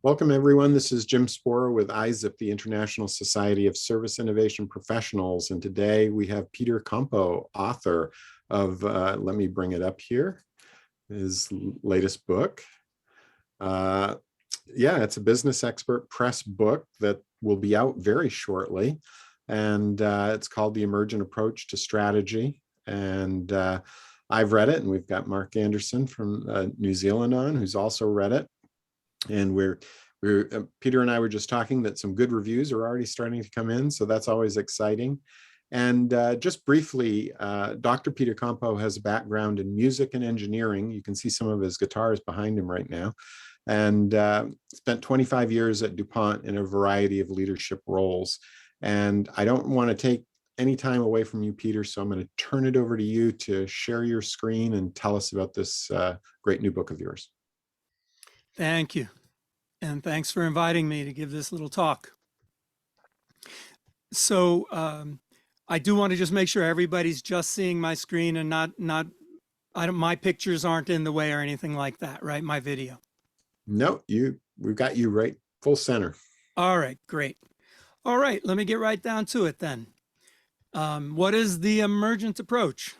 Welcome, everyone. This is Jim Spohrer with ISSIP, the International Society of Service Innovation Professionals. And today we have Peter Compo, author of, let me bring it up here, his latest book. It's a business expert press book that will be out very shortly. And it's called The Emergent Approach to Strategy. And I've read it, and we've got Mark Anderson from New Zealand on, who's also read it. And Peter and I were just talking that some good reviews are already starting to come in, so that's always exciting. And just briefly, Dr. Peter Compo has a background in music and engineering. You can see some of his guitars behind him right now. And spent 25 years at DuPont in a variety of leadership roles. And I don't want to take any time away from you, Peter, so I'm going to turn it over to you to share your screen and tell us about this great new book of yours. Thank you. And thanks for inviting me to give this little talk. So I do want to just make sure everybody's just seeing my screen and my pictures aren't in the way or anything like that, right? My video. No, we've got you right full center. All right, great. All right, let me get right down to it then. What is the emergent approach?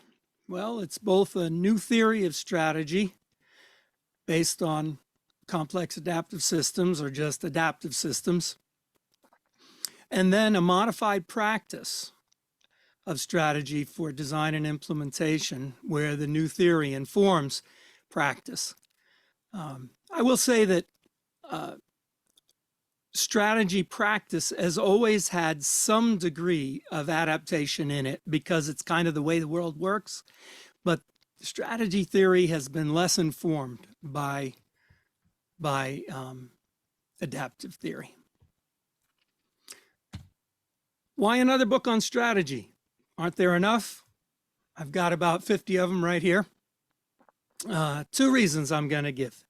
Well, it's both a new theory of strategy based on complex adaptive systems or just adaptive systems, and then a modified practice of strategy for design and implementation where the new theory informs practice. I will say that strategy practice has always had some degree of adaptation in it because it's kind of the way the world works, but strategy theory has been less informed by adaptive theory. Why another book on strategy? Aren't there enough? I've got about 50 of them right here. Two reasons I'm going to give.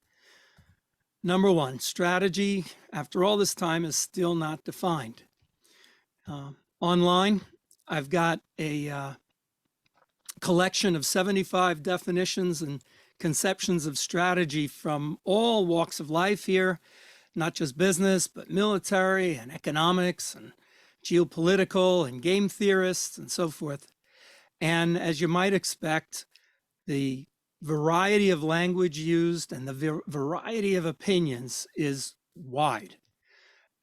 Number one, strategy, after all this time, is still not defined. Online, I've got a collection of 75 definitions and conceptions of strategy from all walks of life here, not just business, but military and economics and geopolitical and game theorists and so forth. And as you might expect, the variety of language used and the variety of opinions is wide.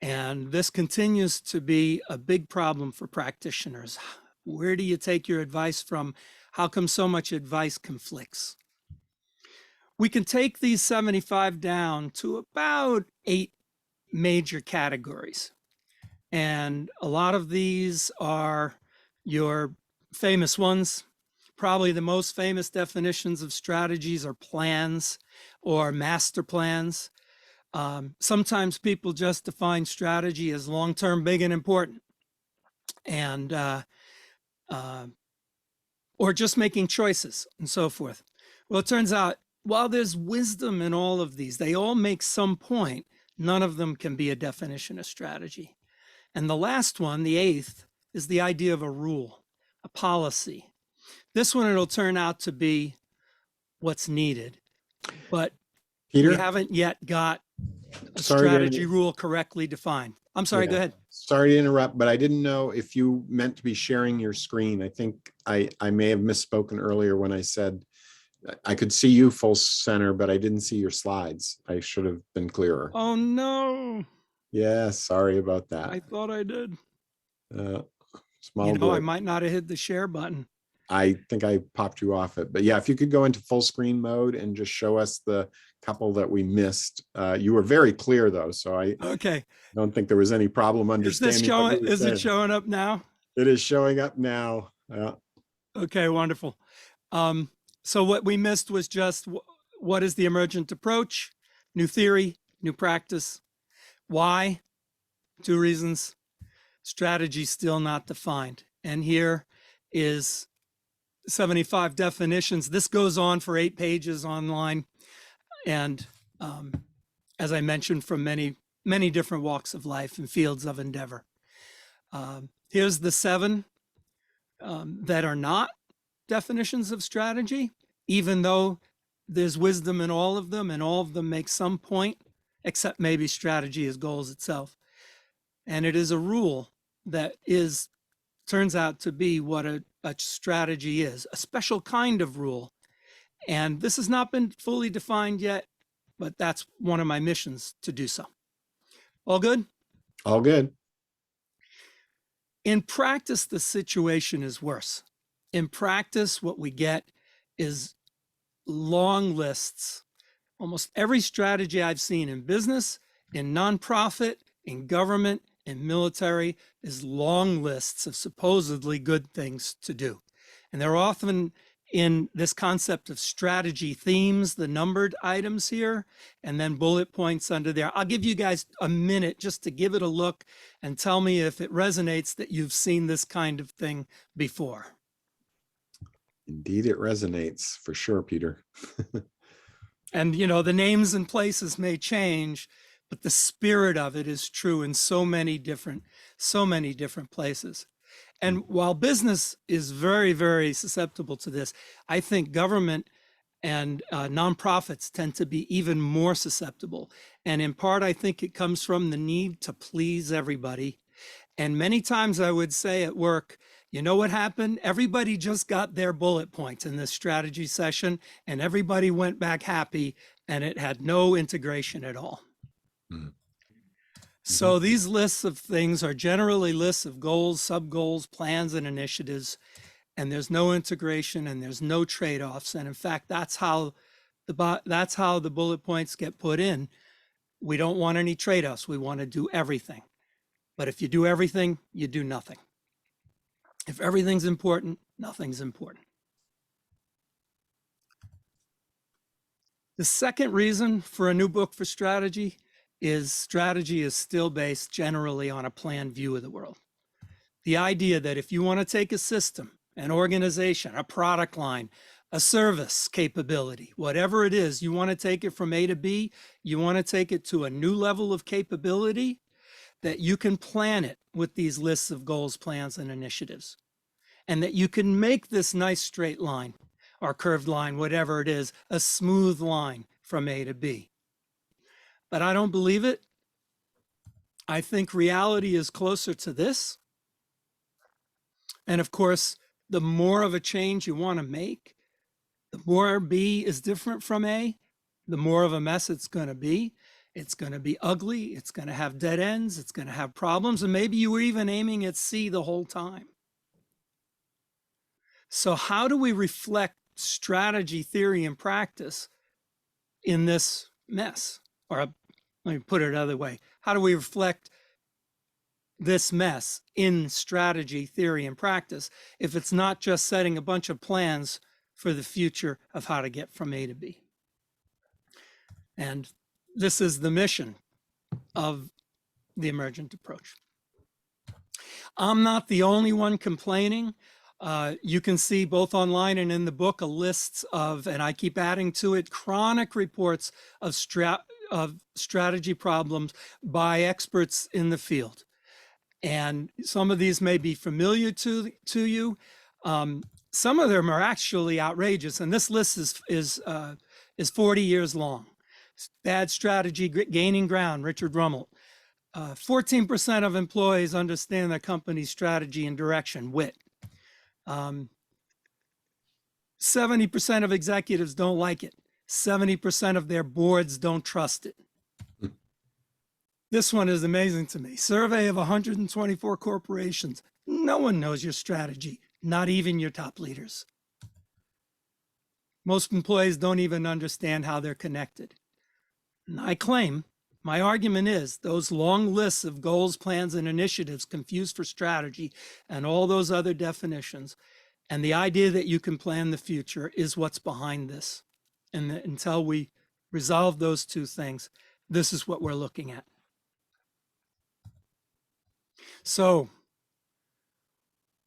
And this continues to be a big problem for practitioners. Where do you take your advice from? How come so much advice conflicts? We can take these 75 down to about 8 major categories. And a lot of these are your famous ones. Probably the most famous definitions of strategies are plans or master plans. Sometimes people just define strategy as long-term, big and important, and or just making choices and so forth. Well, it turns out, while there's wisdom in all of these, they all make some point. None of them can be a definition of strategy. And the last one, the 8th, is the idea of a rule, a policy. This one, it'll turn out to be what's needed. But Peter, we haven't yet got a strategy rule correctly defined. I'm sorry, go ahead. Sorry to interrupt, but I didn't know if you meant to be sharing your screen. I think I may have misspoken earlier when I said I could see you full center, but I didn't see your slides. I should have been clearer. Oh, no. Yeah, sorry about that. I thought I did. Small boy. I might not have hit the share button. I think I popped you off it. But yeah, if you could go into full screen mode and just show us the couple that we missed. You were very clear, though, so I don't think there was any problem understanding. Is it showing up now? It is showing up now. Yeah. Okay, wonderful. So what we missed was just what is the emergent approach, new theory, new practice. Why? 2 reasons. Strategy still not defined. And here is 75 definitions. This goes on for 8 pages online. And as I mentioned, from many different walks of life and fields of endeavor. Here's the 7 that are not definitions of strategy, even though there's wisdom in all of them and all of them make some point except maybe strategy is goals itself. And it is a rule that turns out to be what a strategy is, a special kind of rule. And this has not been fully defined yet, but that's one of my missions to do so. All good? All good. In practice, the situation is worse. In practice, what we get is long lists. Almost every strategy I've seen in business, in nonprofit, in government, in military is long lists of supposedly good things to do. And they're often in this concept of strategy themes, the numbered items here, and then bullet points under there. I'll give you guys a minute just to give it a look and tell me if it resonates that you've seen this kind of thing before. Indeed, it resonates for sure, Peter. And, you know, the names and places may change, but the spirit of it is true in so many different places. And while business is very, very susceptible to this, I think government and nonprofits tend to be even more susceptible. And in part, I think it comes from the need to please everybody. And many times I would say at work, you know what happened? Everybody just got their bullet points in this strategy session, and everybody went back happy, and it had no integration at all. Mm-hmm. So these lists of things are generally lists of goals, sub-goals, plans, and initiatives, and there's no integration and there's no trade-offs. And in fact, that's how the bullet points get put in. We don't want any trade-offs. We want to do everything. But if you do everything, you do nothing. If everything's important, nothing's important. The second reason for a new book for strategy is strategy is still based generally on a planned view of the world. The idea that if you want to take a system, an organization, a product line, a service capability, whatever it is, you want to take it from A to B, you want to take it to a new level of capability, that you can plan it with these lists of goals, plans, and initiatives. And that you can make this nice straight line or curved line, whatever it is, a smooth line from A to B. But I don't believe it. I think reality is closer to this. And of course, the more of a change you want to make, the more B is different from A, the more of a mess it's going to be. It's going to be ugly. It's going to have dead ends. It's going to have problems. And maybe you were even aiming at C the whole time. So how do we reflect strategy, theory, and practice in this mess? Or let me put it another way. How do we reflect this mess in strategy, theory, and practice if it's not just setting a bunch of plans for the future of how to get from A to B? And this is the mission of the Emergent Approach. I'm not the only one complaining. You can see both online and in the book a list of, and I keep adding to it, chronic reports of strategy problems by experts in the field. And some of these may be familiar to you. Some of them are actually outrageous, and this list is 40 years long. Bad strategy, gaining ground, Richard Rummel. 14% of employees understand their company's strategy and direction, WIT. 70% of executives don't like it. 70% of their boards don't trust it. This one is amazing to me. Survey of 124 corporations. No one knows your strategy, not even your top leaders. Most employees don't even understand how they're connected. And I claim, my argument is, those long lists of goals, plans, and initiatives confused for strategy and all those other definitions, and the idea that you can plan the future is what's behind this. And until we resolve those two things, this is what we're looking at. So,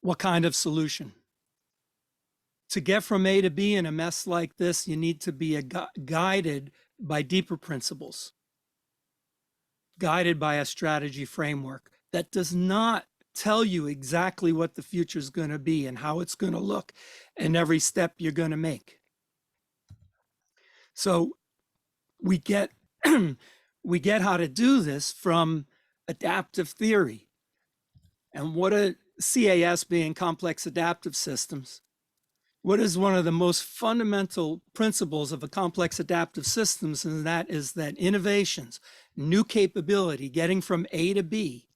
what kind of solution? To get from A to B in a mess like this, you need to be guided by deeper principles, guided by a strategy framework that does not tell you exactly what the future is going to be and how it's going to look and every step you're going to make. So we get we get how to do this from adaptive theory. And what a CAS being complex adaptive systems. What is one of the most fundamental principles of a complex adaptive systems, and that is that innovations, new capability, getting from A to B,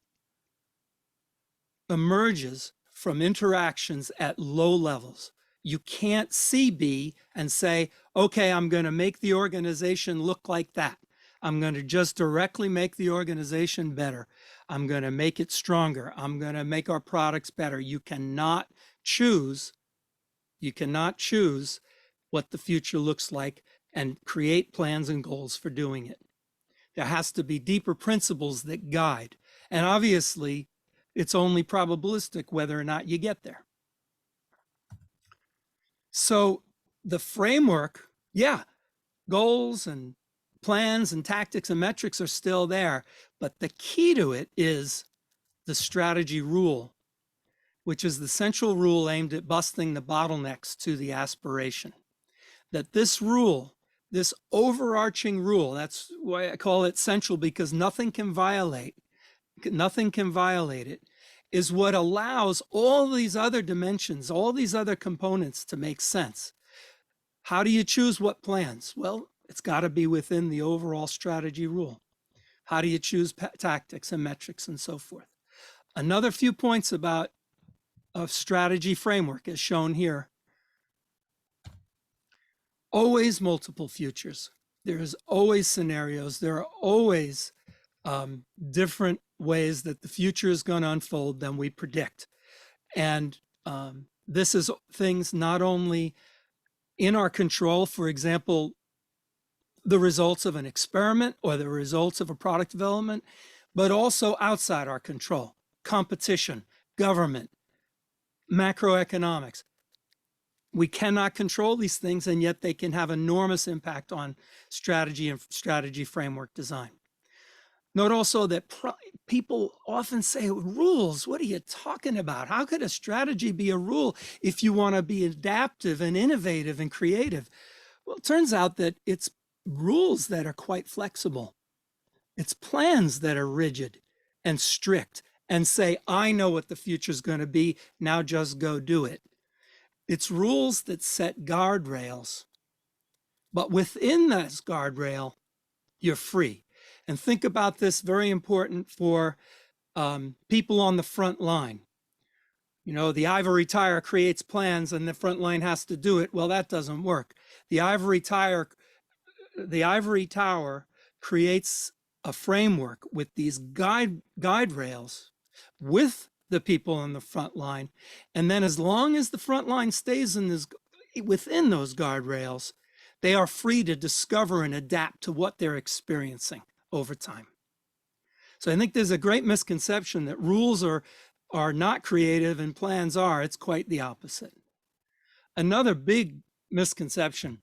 emerges from interactions at low levels. You can't see B and say, okay, I'm going to make the organization look like that. I'm going to just directly make the organization better. I'm going to make it stronger. I'm going to make our products better. You cannot choose what the future looks like and create plans and goals for doing it. There has to be deeper principles that guide. And obviously, it's only probabilistic whether or not you get there. So the framework, yeah, goals and plans and tactics and metrics are still there, but the key to it is the strategy rule, which is the central rule aimed at busting the bottlenecks to the aspiration. That this rule, this overarching rule, that's why I call it central, because nothing can violate it, is what allows all these other dimensions, all these other components to make sense. How do you choose what plans? Well, it's got to be within the overall strategy rule. How do you choose tactics and metrics and so forth? Another few points about a strategy framework as shown here. Always multiple futures. There's always scenarios. There are always different ways that the future is going to unfold than we predict. And this is things not only in our control, for example, the results of an experiment or the results of a product development, but also outside our control, competition, government, macroeconomics. We cannot control these things, and yet they can have enormous impact on strategy and strategy framework design. Note also that people often say, rules, what are you talking about? How could a strategy be a rule if you want to be adaptive and innovative and creative? Well, it turns out that it's rules that are quite flexible. It's plans that are rigid and strict and say, I know what the future is going to be, now just go do it. It's rules that set guardrails, but within this guardrail, you're free. And think about this, very important for people on the front line. You know, the ivory tower creates plans and the front line has to do it. Well, that doesn't work. The ivory tower creates a framework with these guide rails with the people on the front line. And then as long as the front line stays within those guardrails, they are free to discover and adapt to what they're experiencing over time. So I think there's a great misconception that rules are not creative and plans are. It's quite the opposite. Another big misconception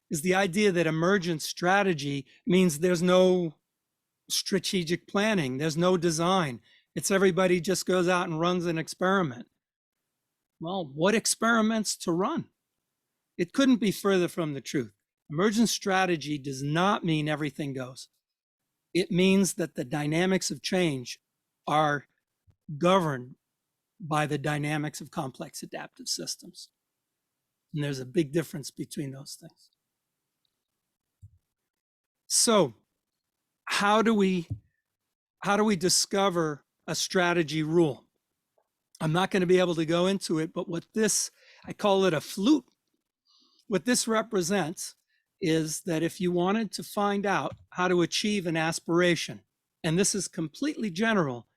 is the idea that emergent strategy means there's no strategic planning, there's no design. It's everybody just goes out and runs an experiment. Well, what experiments to run? It couldn't be further from the truth. Emergent strategy does not mean everything goes. It means that the dynamics of change are governed by the dynamics of complex adaptive systems. And there's a big difference between those things. So how do we discover a strategy rule? I'm not going to be able to go into it, but I call it a flute. What this represents is that if you wanted to find out how to achieve an aspiration, and this is completely general,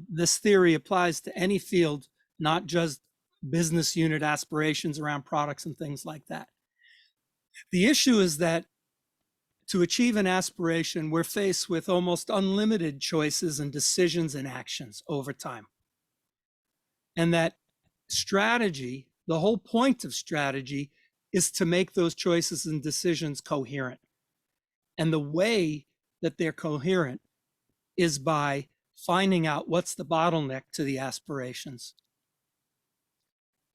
this theory applies to any field, not just business unit aspirations around products and things like that. The issue is that to achieve an aspiration, we're faced with almost unlimited choices and decisions and actions over time. And that strategy, the whole point of strategy, is to make those choices and decisions coherent. And the way that they're coherent is by finding out what's the bottleneck to the aspirations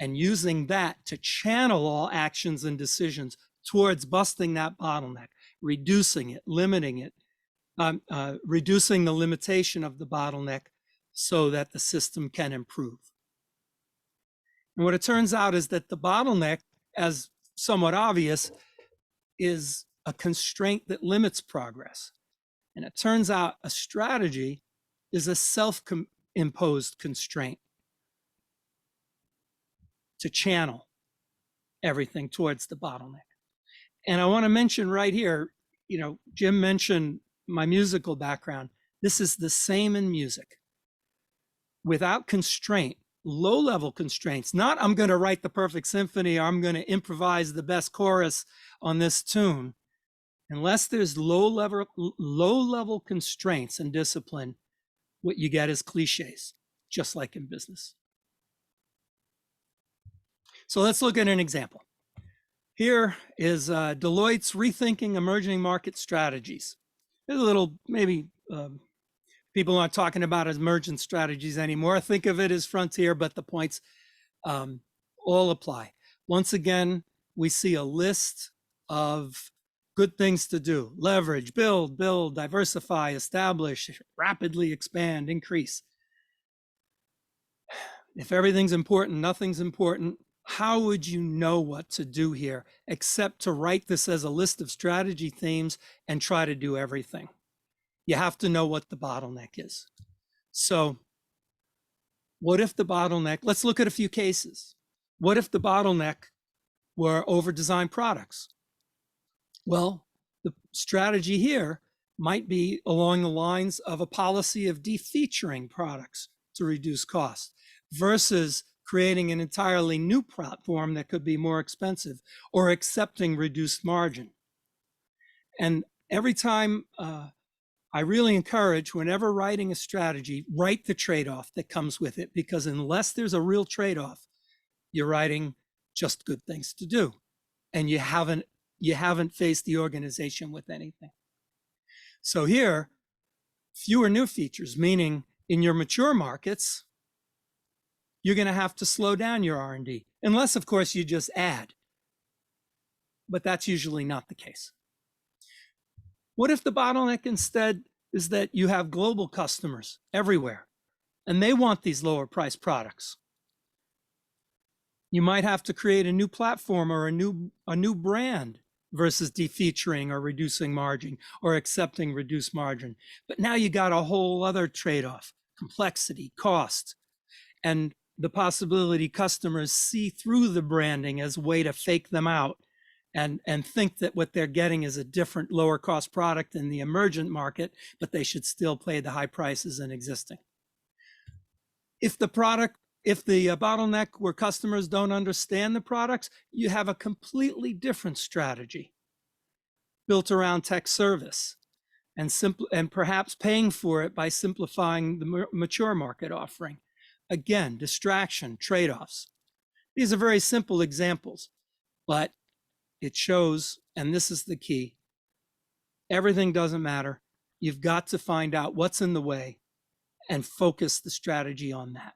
and using that to channel all actions and decisions towards busting that bottleneck, reducing it, limiting it, reducing the limitation of the bottleneck so that the system can improve. And what it turns out is that the bottleneck, as somewhat obvious, is a constraint that limits progress. And it turns out a strategy is a self-imposed constraint to channel everything towards the bottleneck. And I want to mention right here, Jim mentioned my musical background. This is the same in music. Without constraint, low-level constraints, not I'm going to write the perfect symphony or I'm going to improvise the best chorus on this tune. Unless there's low-level constraints and discipline, what you get is cliches, just like in business. So let's look at an example. Here is Deloitte's Rethinking Emerging Market Strategies. There's a little, maybe people aren't talking about emergent strategies anymore. Think of it as frontier, but the points all apply. Once again, we see a list of good things to do: leverage, build, diversify, establish, rapidly expand, increase. If everything's important, nothing's important. How would you know what to do here except to write this as a list of strategy themes and try to do everything? You have to know what the bottleneck is. So what if the bottleneck, let's look at a few cases. What if the bottleneck were over-designed products? Well, the strategy here might be along the lines of a policy of defeaturing products to reduce cost versus creating an entirely new platform that could be more expensive or accepting reduced margin. And every time I really encourage, whenever writing a strategy, write the trade-off that comes with it, because unless there's a real trade-off, you're writing just good things to do, and you haven't faced the organization with anything. So here, fewer new features, meaning in your mature markets, you're going to have to slow down your R&D, unless, of course, you just add. But that's usually not the case. What if the bottleneck instead is that you have global customers everywhere, and they want these lower priced products? You might have to create a new platform or a new brand versus defeaturing or reducing margin or accepting reduced margin. But now you got a whole other trade-off: complexity, cost, and the possibility customers see through the branding as a way to fake them out and think that what they're getting is a different, lower cost product in the emergent market, but they should still pay the high prices in existing. If the bottleneck where customers don't understand the products, you have a completely different strategy built around tech service and perhaps paying for it by simplifying the mature market offering. Again, distraction, trade-offs. These are very simple examples, but it shows, and this is the key, everything doesn't matter. You've got to find out what's in the way and focus the strategy on that.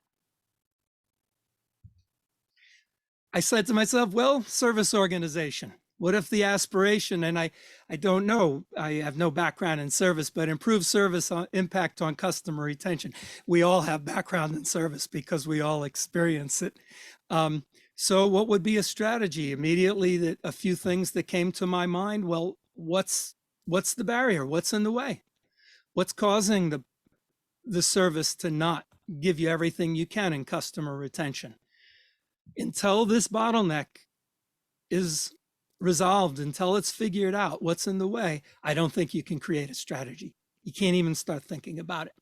I said to myself, well, service organization. What if the aspiration, and I don't know, I have no background in service, but improve service impact on customer retention. We all have background in service because we all experience it. So what would be a strategy? Immediately, that a few things that came to my mind. Well, what's the barrier? What's in the way? What's causing the service to not give you everything you can in customer retention? Until this bottleneck is resolved, until it's figured out what's in the way, I don't think you can create a strategy. You can't even start thinking about it.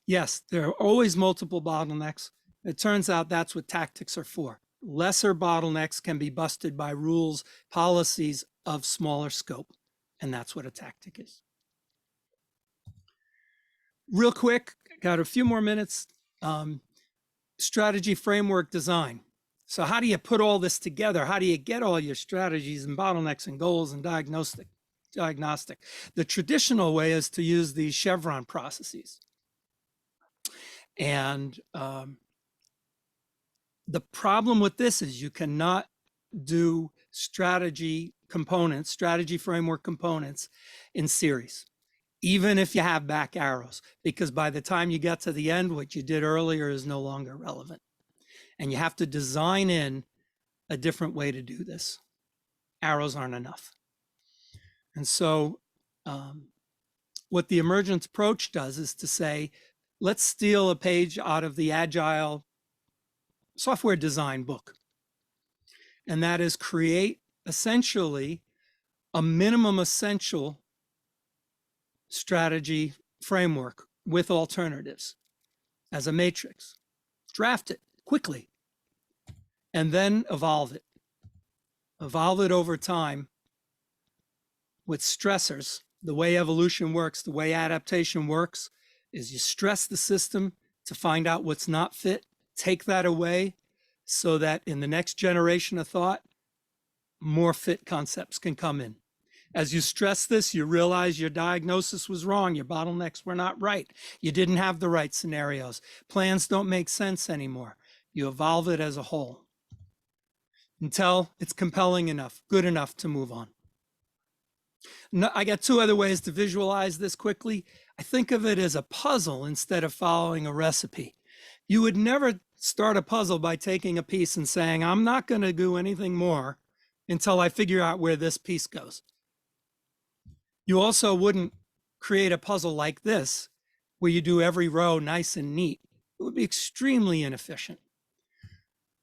Yes, there are always multiple bottlenecks. It turns out that's what tactics are for. Lesser bottlenecks can be busted by rules, policies of smaller scope, and that's what a tactic is. Real quick, got a few more minutes. Strategy framework design. So how do you put all this together? How do you get all your strategies and bottlenecks and goals and diagnostic? The traditional way is to use these chevron processes. And the problem with this is you cannot do strategy components, strategy framework components in series, even if you have back arrows, because by the time you get to the end, what you did earlier is no longer relevant. And you have to design in a different way to do this. Arrows aren't enough. And so what the Emergent Approach does is to say, let's steal a page out of the Agile software design book. And that is create essentially a minimum essential strategy framework with alternatives as a matrix. Draft it quickly and then evolve it. Evolve it over time with stressors. The way evolution works, the way adaptation works, is you stress the system to find out what's not fit, take that away so that in the next generation of thought, more fit concepts can come in. As you stress this, you realize your diagnosis was wrong. Your bottlenecks were not right. You didn't have the right scenarios. Plans don't make sense anymore. You evolve it as a whole until it's compelling enough, good enough to move on. No, I got two other ways to visualize this quickly. I think of it as a puzzle instead of following a recipe. You would never start a puzzle by taking a piece and saying, I'm not going to do anything more until I figure out where this piece goes. You also wouldn't create a puzzle like this, where you do every row nice and neat. It would be extremely inefficient.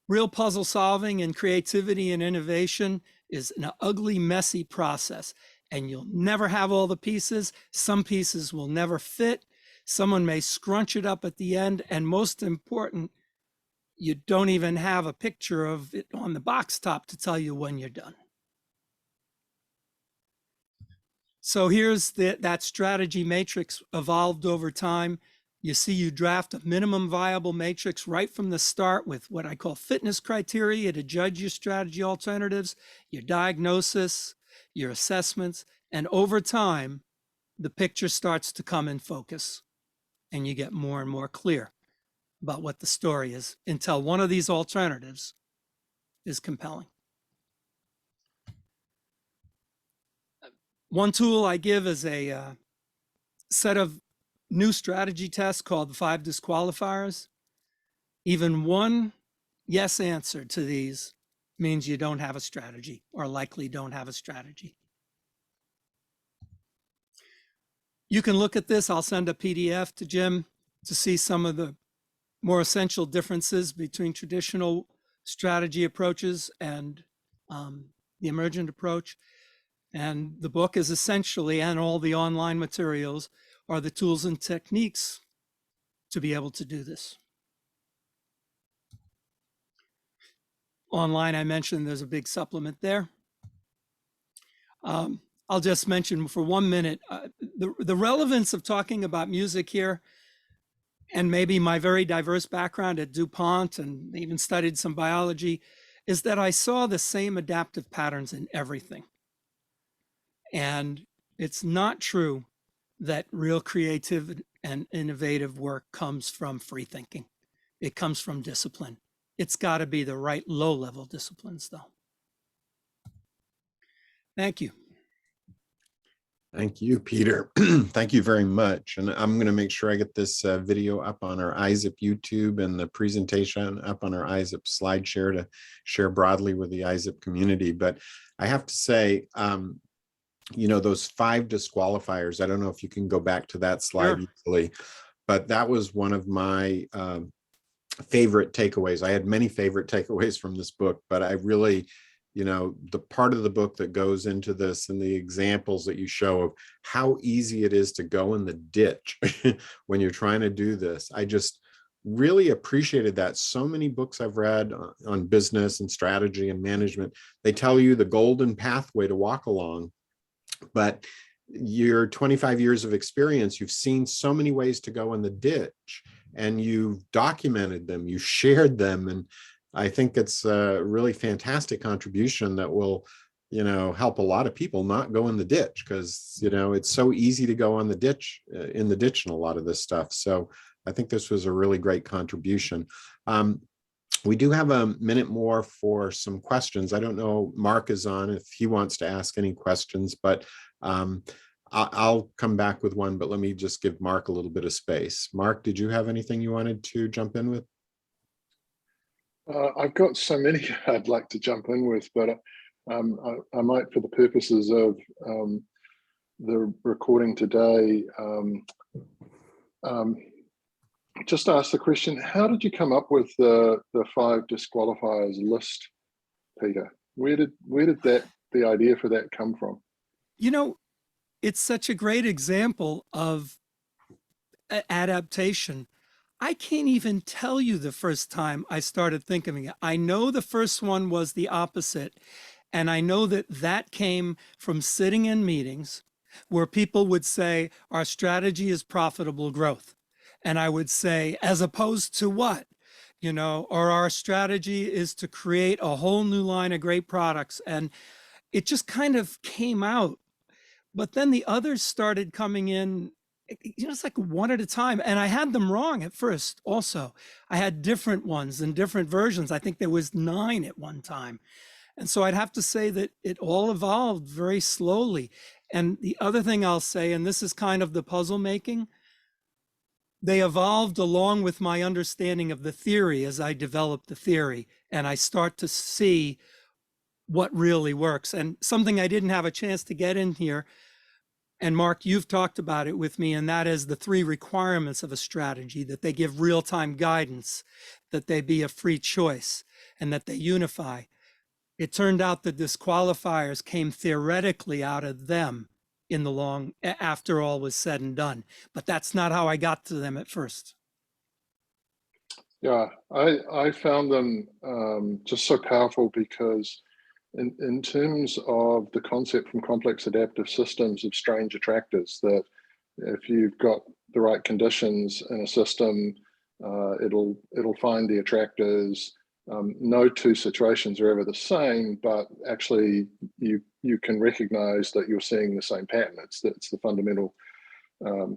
Real puzzle solving and creativity and innovation is an ugly, messy process, and you'll never have all the pieces. Some pieces will never fit. Someone may scrunch it up at the end, and most important, you don't even have a picture of it on the box top to tell you when you're done. So here's that strategy matrix evolved over time. You see, you draft a minimum viable matrix right from the start with what I call fitness criteria to judge your strategy alternatives, your diagnosis, your assessments, and over time, the picture starts to come in focus and you get more and more clear about what the story is until one of these alternatives is compelling. One tool I give is a set of new strategy tests called the Five Disqualifiers. Even one yes answer to these means you don't have a strategy or likely don't have a strategy. You can look at this. I'll send a PDF to Jim to see some of the more essential differences between traditional strategy approaches and the Emergent Approach. And the book is essentially, and all the online materials are the tools and techniques to be able to do this. Online, I mentioned there's a big supplement there. I'll just mention for 1 minute, the relevance of talking about music here, and maybe my very diverse background at DuPont and even studied some biology, is that I saw the same adaptive patterns in everything. And it's not true that real creative and innovative work comes from free thinking. It comes from discipline. It's got to be the right low-level disciplines, though. Thank you. Thank you, Peter. Thank you very much. And I'm going to make sure I get this video up on our ISSIP YouTube and the presentation up on our ISSIP SlideShare to share broadly with the ISSIP community. But I have to say, you know, those 5 disqualifiers, I don't know if you can go back to that slide easily, but that was one of my favorite takeaways. I had many favorite takeaways from this book, but I really, you know, the part of the book that goes into this and the examples that you show of how easy it is to go in the ditch when you're trying to do this. I just really appreciated that. So many books I've read on business and strategy and management, they tell you the golden pathway to walk along. But your 25 years of experience, you've seen so many ways to go in the ditch, and you've documented them, you shared them. And I think it's a really fantastic contribution that will, you know, help a lot of people not go in the ditch, because, you know, it's so easy to go on the ditch, in the ditch in a lot of this stuff. So I think this was a really great contribution. We do have a minute more for some questions. I don't know, Mark is on if he wants to ask any questions, but I'll come back with one, but let me just give Mark a little bit of space. Mark, did you have anything you wanted to jump in with? I've got so many I'd like to jump in with, but I might, for the purposes of the recording today, just ask the question, how did you come up with the five disqualifiers list, Peter? Where did the idea for that come from? You know, it's such a great example of adaptation. I can't even tell you the first time I started thinking of it. I know the first one was the opposite. And I know that that came from sitting in meetings where people would say, our strategy is profitable growth. And I would say, as opposed to what? You know, or our strategy is to create a whole new line of great products. And it just kind of came out. But then the others started coming in, you know, it's like one at a time. And I had them wrong at first also. I had different ones and different versions. I think there was 9 at one time. And so I'd have to say that it all evolved very slowly. And the other thing I'll say, and this is kind of the puzzle making, they evolved along with my understanding of the theory as I developed the theory. And I start to see what really works. And something I didn't have a chance to get in here, and Mark, you've talked about it with me, and that is the 3 requirements of a strategy: that they give real-time guidance, that they be a free choice, and that they unify. It turned out the disqualifiers came theoretically out of them in the long, after all was said and done. But that's not how I got to them at first. Yeah, I found them just so powerful because in terms of the concept from complex adaptive systems of strange attractors, that if you've got the right conditions in a system, it'll find the attractors. No 2 situations are ever the same, but actually you can recognize that you're seeing the same pattern. It's the fundamental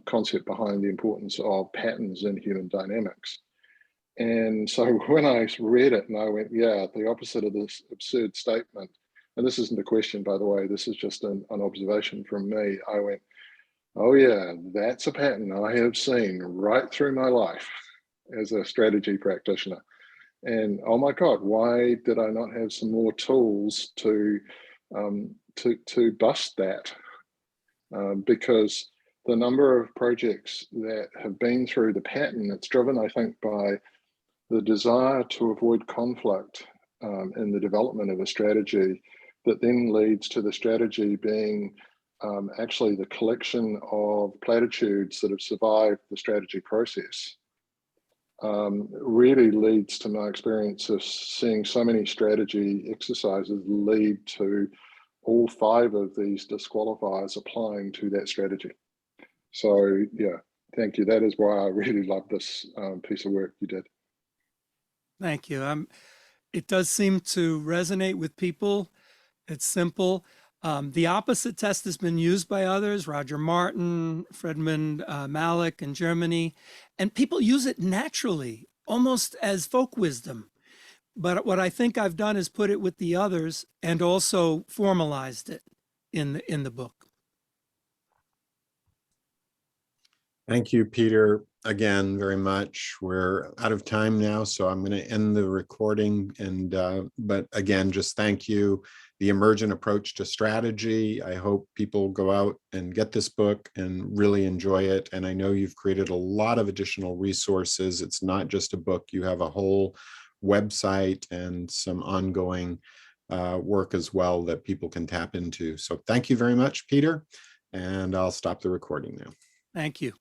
concept behind the importance of patterns in human dynamics. And so when I read it and I went, yeah, the opposite of this absurd statement, and this isn't a question, by the way, this is just an observation from me, I went, oh yeah, that's a pattern I have seen right through my life as a strategy practitioner. And oh my God, why did I not have some more tools to bust that? Because the number of projects that have been through the pattern, it's driven, I think, by the desire to avoid conflict in the development of a strategy that then leads to the strategy being actually the collection of platitudes that have survived the strategy process. Really leads to my experience of seeing so many strategy exercises lead to all 5 of these disqualifiers applying to that strategy. So yeah, thank you. That is why I really love this piece of work you did. Thank you. It does seem to resonate with people. It's simple. The opposite test has been used by others, Roger Martin, Friedman Malik in Germany, and people use it naturally, almost as folk wisdom. But what I think I've done is put it with the others and also formalized it in the book. Thank you, Peter, again, very much. We're out of time now, so I'm going to end the recording. And but again, just thank you. The Emergent Approach to Strategy. I hope people go out and get this book and really enjoy it. And I know you've created a lot of additional resources. It's not just a book. You have a whole website and some ongoing work as well that people can tap into. So thank you very much, Peter. And I'll stop the recording now. Thank you.